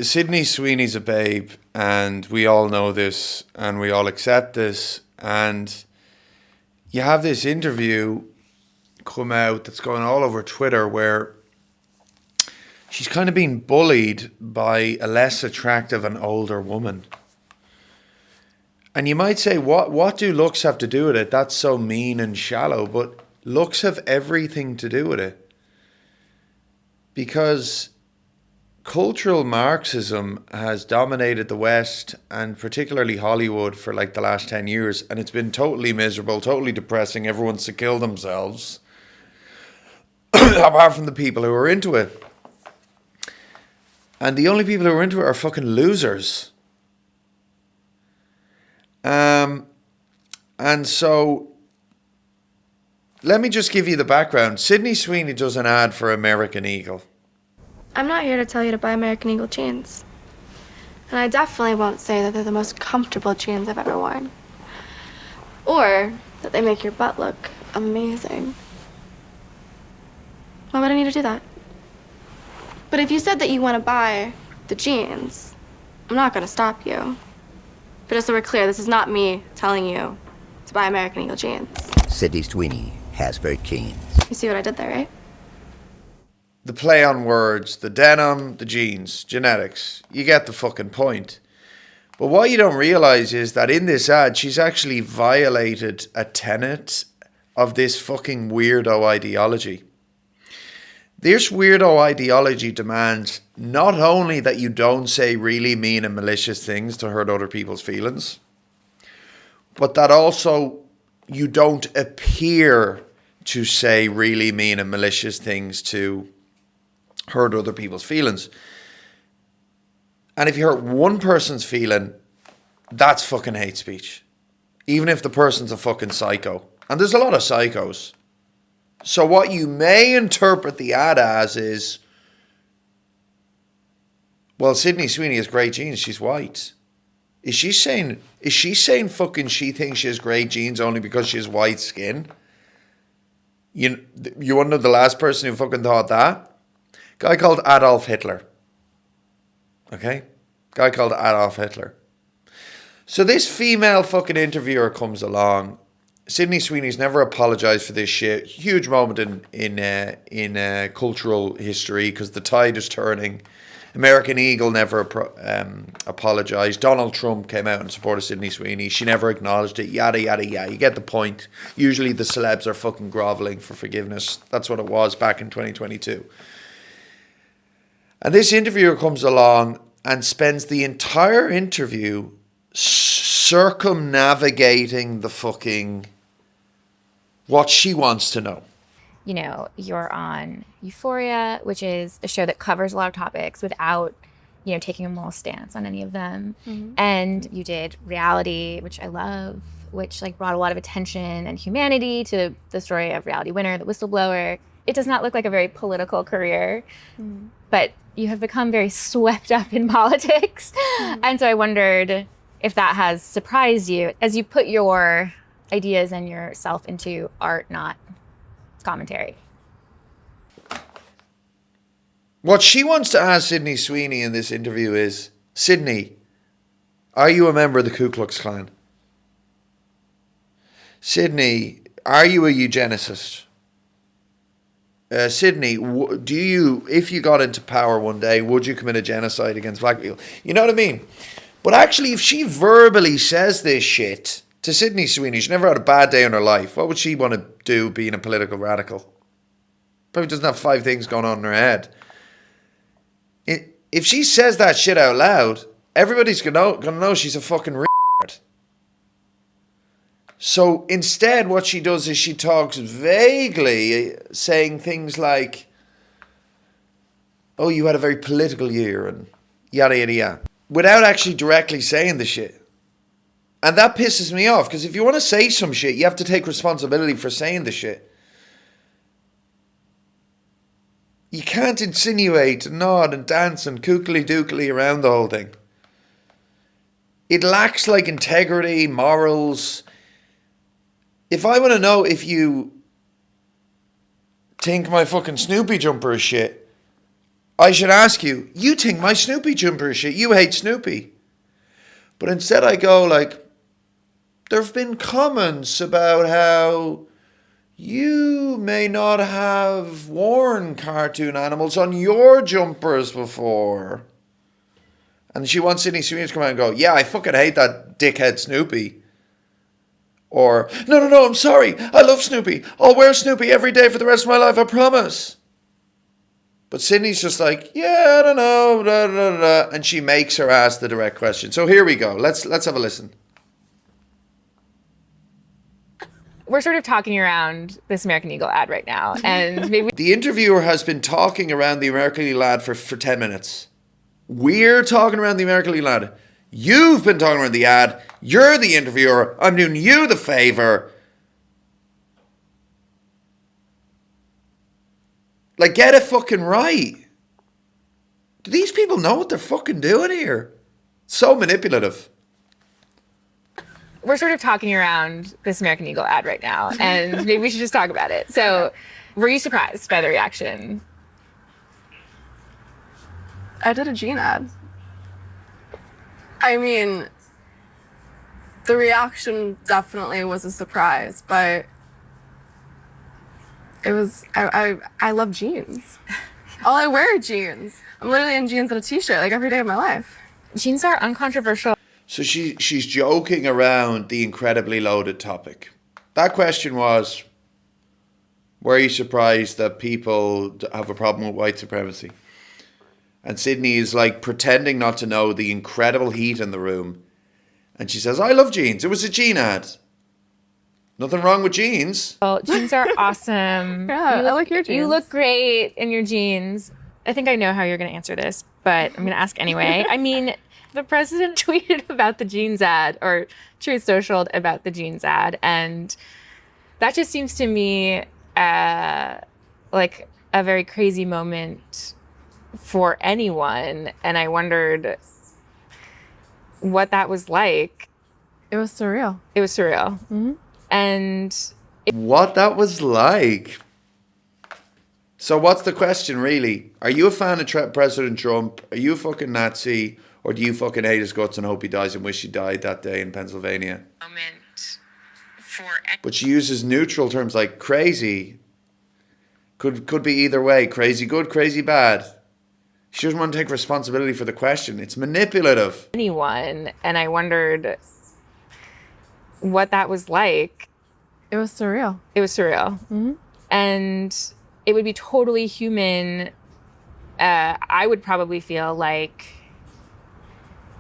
Sydney Sweeney's a babe, and we all know this, and we all accept this. And you have this interview come out that's going all over Twitter where she's kind of being bullied by a less attractive and older woman. And you might say, what do looks have to do with it? That's so mean and shallow. But looks have everything to do with it. Because cultural Marxism has dominated the West and particularly Hollywood for like the last 10 years. And it's been totally miserable, totally depressing. Everyone's to kill themselves. Apart from the people who are into it. And the only people who are into it are fucking losers. And so, let me just give you the background. Sydney Sweeney does an ad for American Eagle. I'm not here to tell you to buy American Eagle jeans. And I definitely won't say that they're the most comfortable jeans I've ever worn. Or that they make your butt look amazing. Why would I need to do that? But if you said that you want to buy the jeans, I'm not going to stop you. But just so we're clear, this is not me telling you to buy American Eagle jeans. Sydney Sweeney has very jeans. You see what I did there, right? The play on words, the denim, the jeans, genetics. You get the fucking point. But what you don't realize is that in this ad, she's actually violated a tenet of this fucking weirdo ideology. This weirdo ideology demands not only that you don't say really mean and malicious things to hurt other people's feelings, but that also you don't appear to say really mean and malicious things to hurt other people's feelings. And if you hurt one person's feeling, that's fucking hate speech. Even if the person's a fucking psycho. And there's a lot of psychos. So what you may interpret the ad as is, well, Sydney Sweeney has great genes, she's white. Is she saying fucking she thinks she has great genes only because she has white skin? You want to know the last person who fucking thought that? Guy called Adolf Hitler. Okay? Guy called Adolf Hitler. So this female fucking interviewer comes along. Sydney Sweeney's never apologized for this shit. Huge moment in cultural history because the tide is turning. American Eagle never apologized. Donald Trump came out and supported Sydney Sweeney. She never acknowledged it. Yada, yada, yada. You get the point. Usually the celebs are fucking groveling for forgiveness. That's what it was back in 2022. And this interviewer comes along and spends the entire interview circumnavigating the fucking what she wants to know. You know, you're on Euphoria, which is a show that covers a lot of topics without, you know, taking a moral stance on any of them. Mm-hmm. And you did Reality, which I love, which like brought a lot of attention and humanity to the story of Reality Winner, the whistleblower. It does not look like a very political career, but you have become very swept up in politics. And so I wondered if that has surprised you as you put your ideas and yourself into art, not commentary. What she wants to ask Sydney Sweeney in this interview is, Sydney, are you a member of the Ku Klux Klan? Sydney, are you a eugenicist? Sydney, do you, if you got into power one day, would you commit a genocide against black people? You know what I mean? But actually, if she verbally says this shit to Sydney Sweeney, she never had a bad day in her life. What would she want to do being a political radical? Probably doesn't have 5 things going on in her head. If she says that shit out loud, everybody's gonna know she's a fucking retard. So instead, what she does is she talks vaguely, saying things like, oh, you had a very political year, and yada, yada, yada, without actually directly saying the shit. And that pisses me off, because if you want to say some shit, you have to take responsibility for saying the shit. You can't insinuate and nod and dance and kookly-dookly around the whole thing. It lacks like integrity, morals. If I want to know if you think my fucking Snoopy jumper is shit, I should ask you, you think my Snoopy jumper is shit, you hate Snoopy. But instead I go like, there have been comments about how you may not have worn cartoon animals on your jumpers before. And she wants Sydney Sweeney to come out and go, yeah, I fucking hate that dickhead Snoopy. Or, no, I'm sorry. I love Snoopy. I'll wear Snoopy every day for the rest of my life, I promise. But Sydney's just like, yeah, I don't know, blah, blah, blah. And she makes her ask the direct question. So here we go. Let's have a listen. We're sort of talking around this American Eagle ad right now. And maybe The interviewer has been talking around the American Eagle ad for 10 minutes. We're talking around the American Eagle ad. You've been talking around the ad. You're the interviewer. I'm doing you the favor. Like, get it fucking right. Do these people know what they're fucking doing here? So manipulative. we're sort of talking around this American Eagle ad right now. And maybe we should just talk about it. So were you surprised by the reaction? I did a jean ad. I mean, the reaction definitely was a surprise, but it was, I love jeans. All I wear are jeans. I'm literally in jeans and a t-shirt like every day of my life. Jeans are uncontroversial. So she's joking around the incredibly loaded topic. That question was, were you surprised that people have a problem with white supremacy? And Sydney is like pretending not to know the incredible heat in the room. And she says, I love jeans. It was a jean ad. Nothing wrong with jeans. Well, jeans are awesome. Yeah, I like your jeans. You look great in your jeans. I think I know how you're going to answer this, but I'm going to ask anyway. I mean, the president tweeted about the jeans ad, or Truth Socialed about the jeans ad. And that just seems to me like a very crazy moment for anyone. And I wondered what that was like. It was surreal. It was surreal. Mm-hmm. And What that was like. So what's the question really? Are you a fan of President Trump? Are you a fucking Nazi? Or do you fucking hate his guts and hope he dies and wish he died that day in Pennsylvania? But she uses neutral terms like crazy. Could be either way. Crazy good, crazy bad. She doesn't want to take responsibility for the question. It's manipulative. anyone. And I wondered what that was like. It was surreal. It was surreal. Mm-hmm. And it would be totally human. I would probably feel like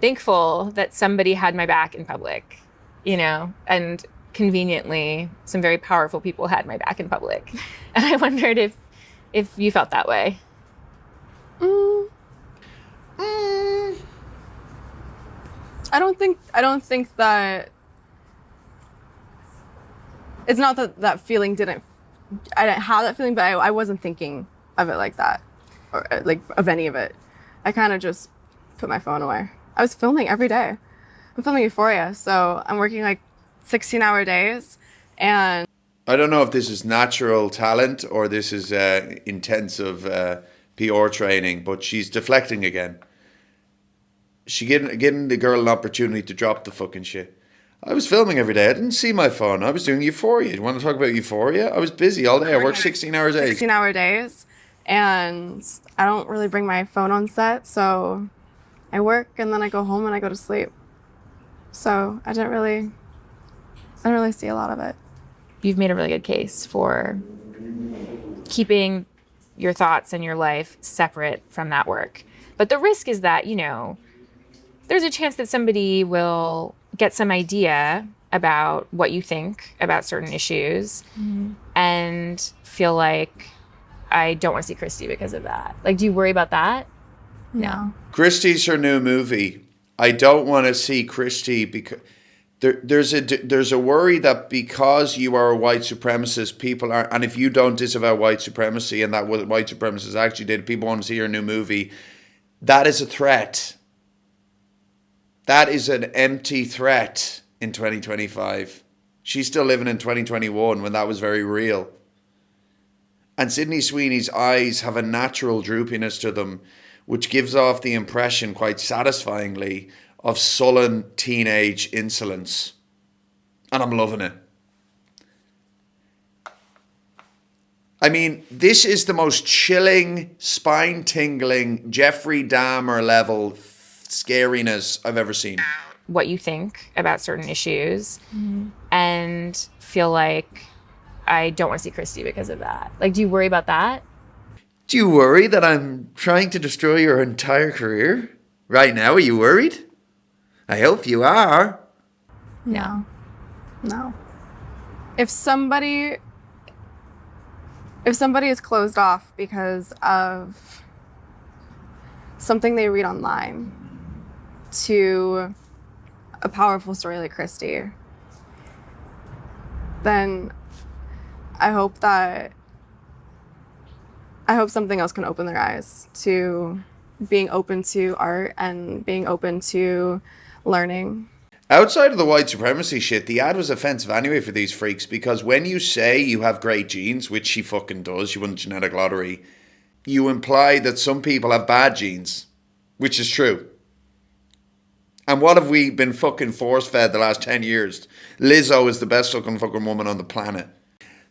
thankful that somebody had my back in public, you know, and conveniently some very powerful people had my back in public. And I wondered if you felt that way. I don't think that, it's not that that feeling I didn't have that feeling, but I wasn't thinking of it like that, or like of any of it. I kind of just put my phone away. I was filming every day. I'm filming Euphoria, so I'm working like 16-hour days, and I don't know if this is natural talent or this is intensive PR training, but she's deflecting again. She getting the girl an opportunity to drop the fucking shit. I was filming every day. I didn't see my phone. I was doing Euphoria. You want to talk about Euphoria? I was busy all day. I worked 16-hour days. 16-hour days, and I don't really bring my phone on set, so I work and then I go home and I go to sleep. So I didn't really see a lot of it. You've made a really good case for keeping your thoughts and your life separate from that work. But the risk is that, you know, there's a chance that somebody will get some idea about what you think about certain issues and feel like, I don't want to see Christy because of that. Like, do you worry about that? No. Christy's her new movie. I don't want to see Christy because there's a worry that because you are a white supremacist, people are, and if you don't disavow white supremacy and that what white supremacists actually did, people want to see her new movie. That is a threat. That is an empty threat in 2025. She's still living in 2021 when that was very real. And Sydney Sweeney's eyes have a natural droopiness to them, which gives off the impression, quite satisfyingly, of sullen teenage insolence. And I'm loving it. I mean, this is the most chilling, spine-tingling, Jeffrey Dahmer level scariness I've ever seen. What you think about certain issues and feel like I don't want to see Christy because of that. Like, do you worry about that? Do you worry that I'm trying to destroy your entire career? Right now, are you worried? I hope you are. No. If somebody is closed off because of something they read online to a powerful story like Christy, then I hope something else can open their eyes to being open to art and being open to learning. Outside of the white supremacy shit, the ad was offensive anyway for these freaks, because when you say you have great genes, which she fucking does, she won the genetic lottery, you imply that some people have bad genes, which is true. And what have we been fucking force-fed the last 10 years? Lizzo is the best looking fucking woman on the planet.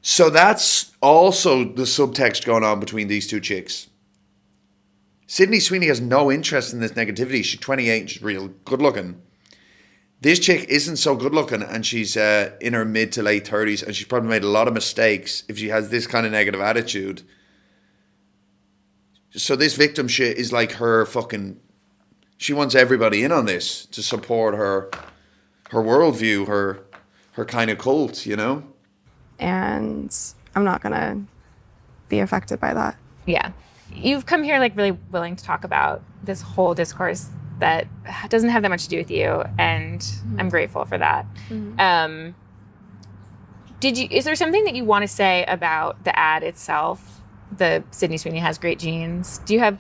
So that's also the subtext going on between these two chicks. Sydney Sweeney has no interest in this negativity. She's 28 and she's real good looking. This chick isn't so good looking, and she's in her mid to late 30s, and she's probably made a lot of mistakes if she has this kind of negative attitude. So this victim shit is like her fucking... She wants everybody in on this to support her worldview, her kind of cult, you know? And I'm not gonna be affected by that. Yeah. You've come here like really willing to talk about this whole discourse that doesn't have that much to do with you, and I'm grateful for that. Is there something that you want to say about the ad itself? The Sydney Sweeney has great genes. Do you have...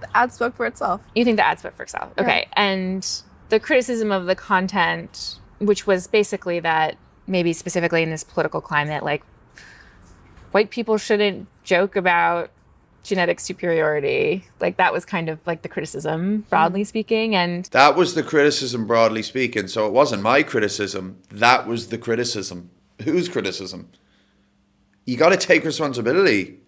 The ad spoke for itself. You think the ad spoke for itself? Yeah. Okay. And the criticism of the content, which was basically that maybe specifically in this political climate, like white people shouldn't joke about genetic superiority. Like that was kind of like the criticism, broadly speaking. And that was the criticism, broadly speaking. So it wasn't my criticism. That was the criticism. Whose criticism? You got to take responsibility.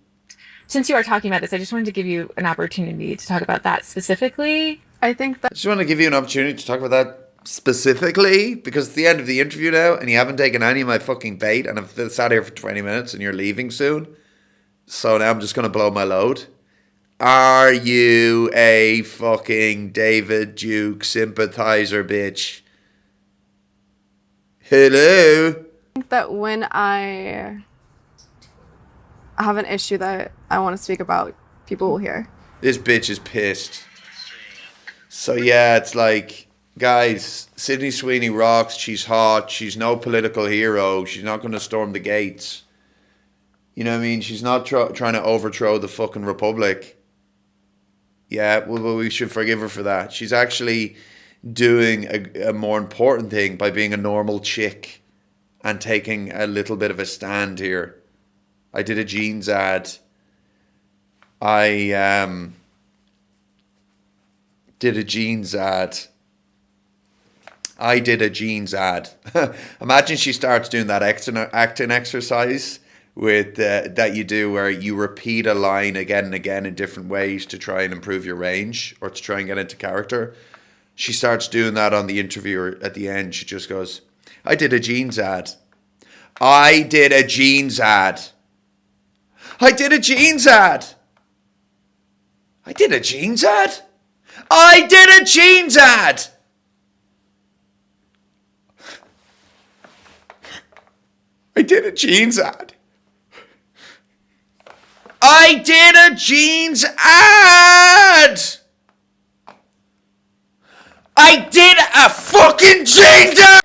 Since you are talking about this, I just wanted to give you an opportunity to talk about that specifically. I think that... I just want to give you an opportunity to talk about that specifically, because it's the end of the interview now, and you haven't taken any of my fucking bait, and I've sat here for 20 minutes, and you're leaving soon. So now I'm just going to blow my load. Are you a fucking David Duke sympathizer, bitch? Hello? I think that when I have an issue that I want to speak about, people will hear. This bitch is pissed. So yeah, it's like, guys, Sydney Sweeney rocks. She's hot. She's no political hero. She's not going to storm the gates. You know what I mean? She's not trying to overthrow the fucking Republic. Yeah, well, we should forgive her for that. She's actually doing a more important thing by being a normal chick and taking a little bit of a stand here. I did a jeans ad. I did a jeans ad. Imagine she starts doing that acting exercise with that you do where you repeat a line again and again in different ways to try and improve your range or to try and get into character. She starts doing that on the interview at the end. She just goes, I did a jeans ad. I did a jeans ad. I did a jeans ad. I did a jeans ad. I did a jeans ad. I did a jeans ad. I did a jeans ad. I did a fucking jeans ad.